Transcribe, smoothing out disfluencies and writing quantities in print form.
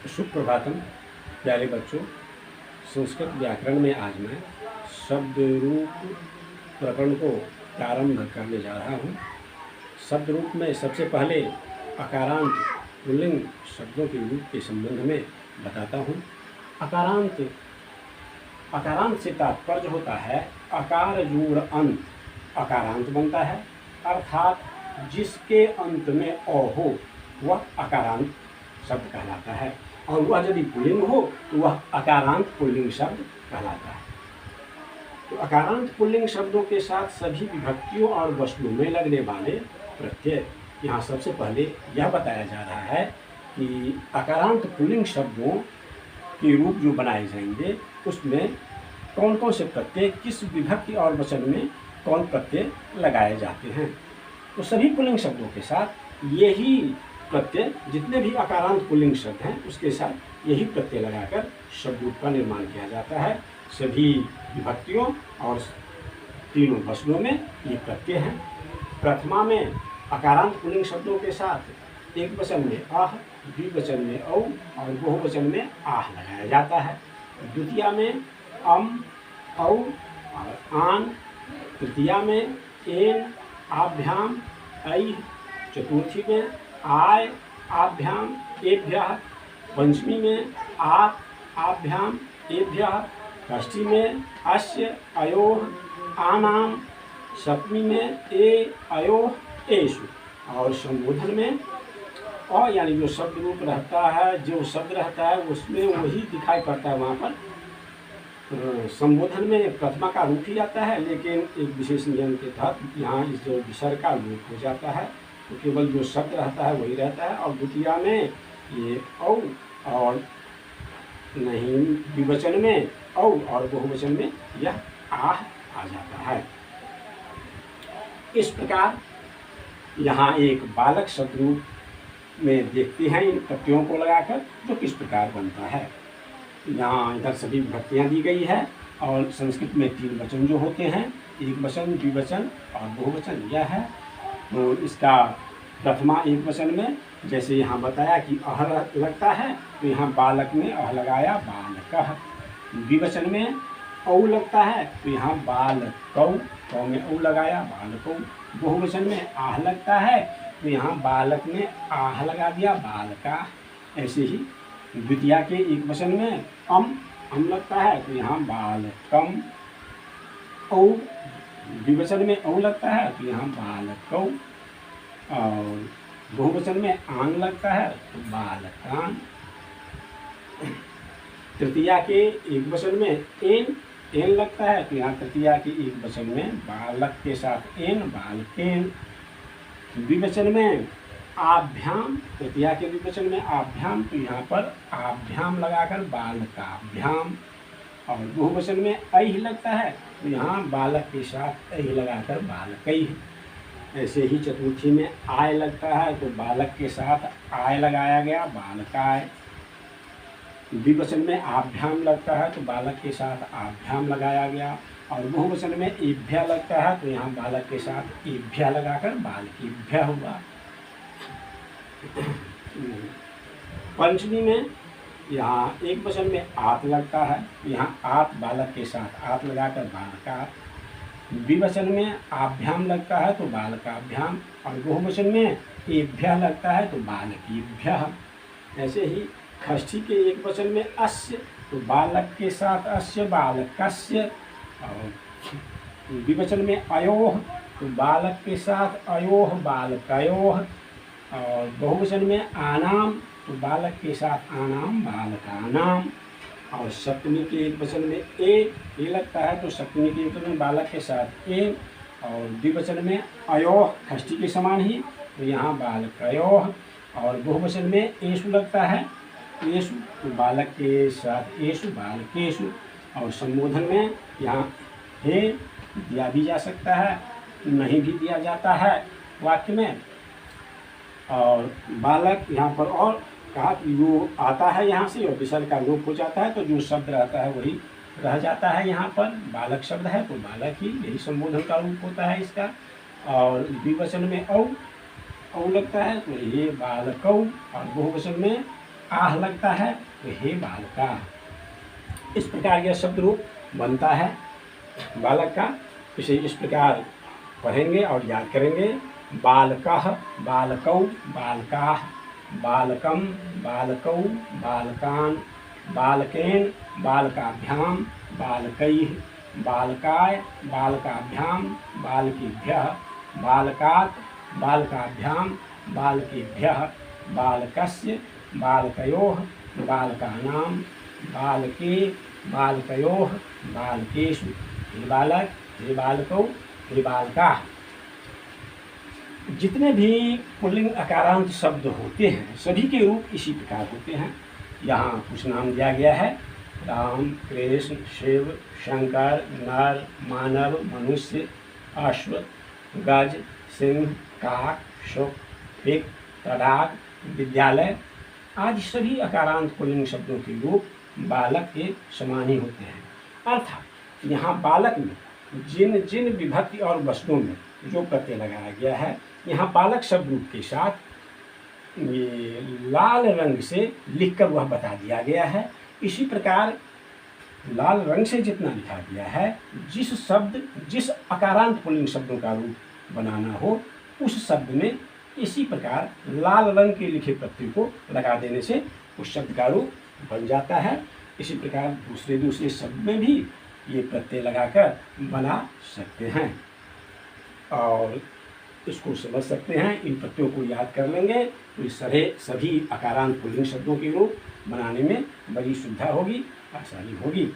सुप्रभातम प्यारे बच्चों। संस्कृत व्याकरण में आज मैं शब्द रूप प्रकरण को प्रारंभ करने जा रहा हूँ। शब्द रूप में सबसे पहले अकारांत पुल्लिंग शब्दों के रूप के संबंध में बताता हूँ। अकारांत से तात्पर्य होता है अकार जोड़ अंत अकारांत बनता है, अर्थात जिसके अंत में अ हो वह अकारांत शब्द कहलाता है, और वह यदि पुल्लिंग हो तो वह अकारांत पुल्लिंग शब्द कहलाता है। तो अकारांत पुल्लिंग शब्दों के साथ सभी विभक्तियों और वस्तुओं में लगने वाले प्रत्यय। यहाँ सबसे पहले यह बताया जा रहा है कि अकारांत पुल्लिंग शब्दों के रूप जो बनाए जाएंगे उसमें कौन कौन से प्रत्यय, किस विभक्ति और वचन में कौन प्रत्यय लगाए जाते हैं। तो सभी पुल्लिंग शब्दों के साथ यही प्रत्यय, जितने भी अकारांत पुल्लिंग शब्द हैं उसके साथ यही प्रत्यय लगाकर शब्द रूप का निर्माण किया जाता है। सभी विभक्तियों और तीनों वचनों में ये प्रत्यय हैं। प्रथमा में अकारांत पुल्लिंग शब्दों के साथ एक वचन में आह, द्विवचन में औ और बहुवचन में आह लगाया जाता है। द्वितीया में अम, औ और आन, तृतीया में एन, आभ्याम, ऐ, चतुर्थी में आय, आभ्याम, एभ्यः, पंचमी में आत, आभ्याम, एभ्यः, षष्ठी में अस्य, अयोः, आनाम, सप्तमी में ए, अयोः, एषु, और संबोधन में और यानी जो शब्द रूप रहता है, जो शब्द रहता है उसमें वही दिखाई पड़ता है। वहाँ पर संबोधन में प्रथमा का रूप ही आता है, लेकिन एक विशेष नियम के तहत यहाँ इस जो विसर्ग का रूप हो जाता है, तो केवल जो शब्द रहता है वही रहता है। और द्वितीया में ये औ, और नहीं द्विवचन में औ और बहुवचन में यह आह आ जाता है। इस प्रकार यहाँ एक बालक शब्द रूप में देखते हैं इन प्रत्ययों को लगाकर जो किस प्रकार बनता है। यहाँ इधर सभी विभक्तियाँ दी गई है और संस्कृत में तीन वचन जो होते हैं, एक वचन, द्विवचन और बहुवचन, यह है। तो इसका प्रथमा एक वचन में जैसे यहाँ बताया कि अह लगता है, तो यहाँ बालक में अह लगाया बालकः। द्विवचन में औ लगता है, तो यहाँ बालकौ, कौ में औ लगाया बालकौ। बहुवचन में आह लगता है, तो यहाँ बालक में आह लगा दिया बालका। ऐसे ही द्वितीया के एक वचन में अम लगता है, तो यहाँ बालकम। औ द्विवचन में औ लगता है, तो यहाँ बालकौ, और बहुवचन में आन लगता है तो बालकान। तृतीया के एक वचन में एन लगता है, तो यहाँ तृतीया के एक वचन में बालक के साथ एन, बालकेन। द्विवचन में आभ्याम, तृतीया के द्विवचन में आभ्याम, तो यहाँ पर आभ्याम लगाकर बालकाभ्याम। और बहुवचन में ऐ लगता है, तो यहाँ बालक के साथ ऐ लगाकर बालकै। ऐसे ही चतुर्थी में आय लगता है, तो बालक के साथ आय लगाया गया बालकाय। द्विवचन में आभ्याम लगता है, तो बालक के साथ आभ्याम लगाया गया। और बहुवचन में एभ्य लगता है, तो यहाँ बालक के साथ एभ्य लगाकर बालकेभ्य हुआ। पंचमी में यहाँ एक वचन में आत लगता है, यहाँ आत बालक के साथ आत लगाकर बालका। द्विवचन में आभ्याम लगता है, तो बालकाभ्याम। और बहुवचन में एभ्य लगता है, तो बालकेभ्यः। ऐसे ही षष्ठी के एक वचन में अस्य, तो बालक के साथ अस्य बालकस्य। और द्विवचन में अयोः, तो बालक के साथ अयोः बालकयोः। और बहुवचन में आनाम, तो बालक के साथ आनाम बालकानाम। और सप्तमी के एक वचन में ए लगता है, तो सप्तमी के एक वचन में बालक के साथ ए। और द्विवचन में अयोः, षष्ठी के समान ही, तो यहाँ बालकयोः। और बहुवचन में एषु लगता है, एषु, तो बालक के साथ एषु बालकेषु। और संबोधन में यहाँ हे दिया भी जा सकता है, नहीं भी दिया जाता है वाक्य में। और बालक यहाँ पर और कहा कि वो आता है यहाँ से और विसर्ग का लोप हो जाता है, तो जो शब्द रहता है वही रह जाता है। यहाँ पर बालक शब्द है तो बालक ही, यही संबोधन का रूप होता है इसका। और द्विवचन में औ, औ लगता है तो हे बालकौ, और बहुवचन में आह लगता है तो हे बालका। इस प्रकार यह शब्द रूप बनता है बालक का। इसे इस प्रकार पढ़ेंगे और याद करेंगे। बालकः, बालकौ, बालकाः, बालकं, बालकौ, बालकान्, बालकेन, बालकाभ्यां, बालकैः, बालकाय, बालकाभ्यां, बालकेभ्यः, बालकात्, बालकाभ्यां, बालकेभ्यः, बालकस्य, बालकयोः, बालकानां, बालके, बालकयोः, बालकेषु। हे बालक, हे बालकौ, हे बालकाः। जितने भी पुल्लिंग अकारांत शब्द होते हैं सभी के रूप इसी प्रकार होते हैं। यहाँ कुछ नाम दिया गया है। राम, कृष्ण, शिव, शंकर, नर, मानव, मनुष्य, अश्व, गज, सिंह, काक, शुक, पिक, तड़ाक, विद्यालय आदि सभी अकारांत पुल्लिंग शब्दों के रूप बालक के समान ही होते हैं। अर्थात यहाँ बालक में जिन जिन विभक्ति और वस्तुओं में जो प्रत्यय लगाया गया है, यहाँ बालक शब्द रूप के साथ ये लाल रंग से लिखकर वह बता दिया गया है। इसी प्रकार लाल रंग से जितना लिखा गया है, जिस शब्द जिस अकारांत पुल्लिंग शब्दों का रूप बनाना हो उस शब्द में इसी प्रकार लाल रंग के लिखे प्रत्यय को लगा देने से उस शब्द का रूप बन जाता है। इसी प्रकार दूसरे दूसरे शब्द में भी ये प्रत्यय लगाकर बना सकते हैं और इसको समझ सकते हैं। इन प्रत्ययों को याद कर लेंगे तो इस सभी अकारांत पुल्लिंग शब्दों के रूप बनाने में बड़ी सुविधा होगी, आसानी होगी।